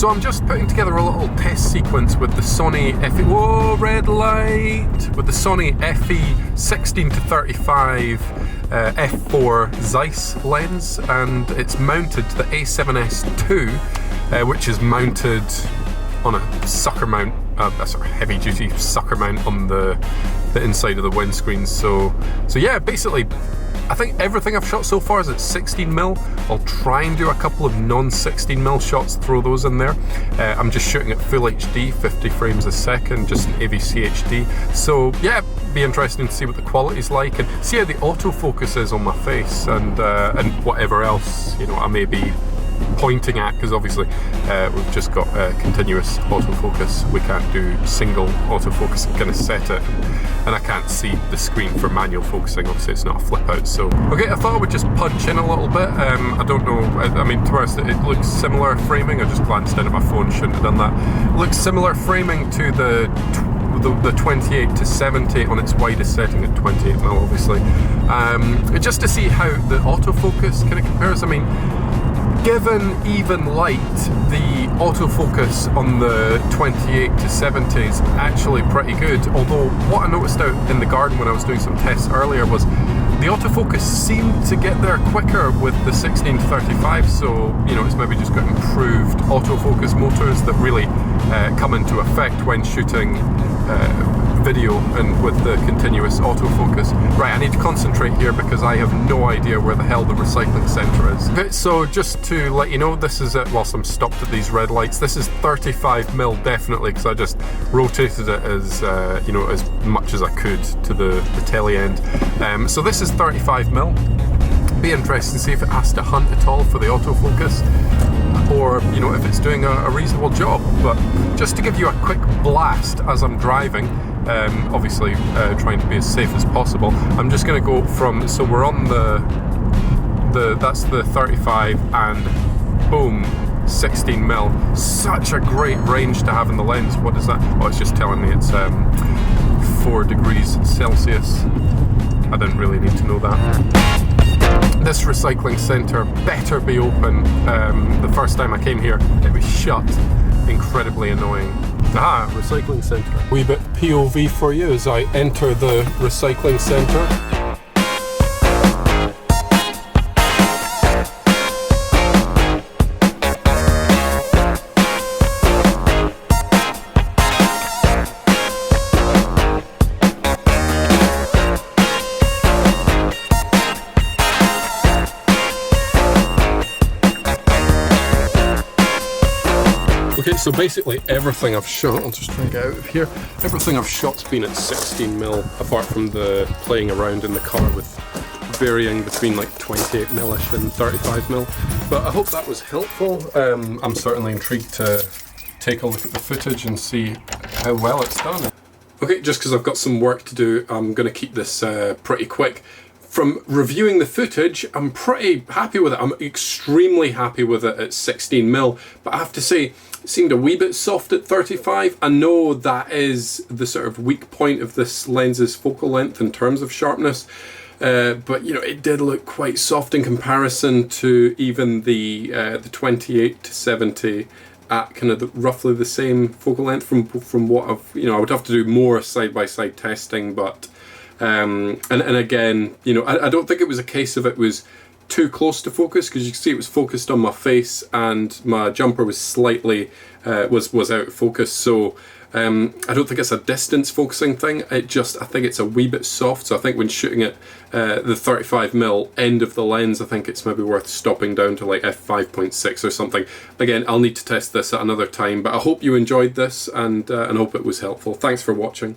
So I'm just putting together a little test sequence with the Sony FE, whoa, red light, with the Sony FE 16 to 35 f4 Zeiss lens, and it's mounted to the A7S II, which is mounted on a sucker mount, a sort of heavy duty sucker mount on the inside of the windscreen. So yeah, basically I think everything I've shot so far is at 16mm. I'll try and do a couple of non-16mm shots, throw those in there. I'm just shooting at full HD, 50 frames a second, just an AVC HD. So yeah, be interesting to see what the quality's like and see how the autofocus is on my face and whatever else, you know, I may be pointing at, because obviously we've just got continuous autofocus. We can't do single autofocus. I'm going to set it, and I can't see the screen for manual focusing. Obviously it's not a flip out. So okay, I thought I would just punch in a little bit. I don't know, I mean, to be honest, it looks similar framing. I just glanced in at my phone, shouldn't have done that. It looks similar framing to the 28 to 70 on its widest setting at 28mm, obviously. Just to see how the autofocus kind of compares. I mean, given even light, the autofocus on the 28 to 70 is actually pretty good. Although what I noticed out in the garden when I was doing some tests earlier was the autofocus seemed to get there quicker with the 16 to 35. So, you know, it's maybe just got improved autofocus motors that really come into effect when shooting video and with the continuous autofocus. Right, I need to concentrate here because I have no idea where the hell the recycling centre is. Okay, so just to let you know, this is it, whilst I'm stopped at these red lights, this is 35mm definitely, because I just rotated it as, you know, as much as I could to the telly end. So this is 35mm. Be interested to see if it has to hunt at all for the autofocus, or, you know, if it's doing a reasonable job. But just to give you a quick blast as I'm driving, obviously trying to be as safe as possible, I'm just going to go from, so we're on that's the 35, and boom, 16mm. Such a great range to have in the lens. What is that? Oh, it's just telling me it's 4 degrees Celsius. I didn't really need to know that. This recycling centre better be open. The first time I came here, it was shut. Incredibly annoying. Ah, recycling centre. Wee bit POV for you as I enter the recycling centre. Okay, so basically everything I've shot, I'll just try and get out of here, everything I've shot's been at 16mm, apart from the playing around in the car with varying between like 28mm-ish and 35mm. But I hope that was helpful. I'm certainly intrigued to take a look at the footage and see how well it's done. Okay, just because I've got some work to do, I'm going to keep this pretty quick. From reviewing the footage, I'm pretty happy with it. I'm extremely happy with it at 16mm, but I have to say, it seemed a wee bit soft at 35. I know that is the sort of weak point of this lens's focal length in terms of sharpness, but you know, it did look quite soft in comparison to even the 28 to 70 at kind of roughly the same focal length from what I've, you know, I would have to do more side-by-side testing, but and again, you know, I don't think it was a case of it was too close to focus, because you can see it was focused on my face and my jumper was slightly was out of focus. So I don't think it's a distance focusing thing. I think it's a wee bit soft. So I think when shooting at the 35mm end of the lens, I think it's maybe worth stopping down to like f5.6 or something. Again, I'll need to test this at another time, but I hope you enjoyed this and hope it was helpful. Thanks for watching.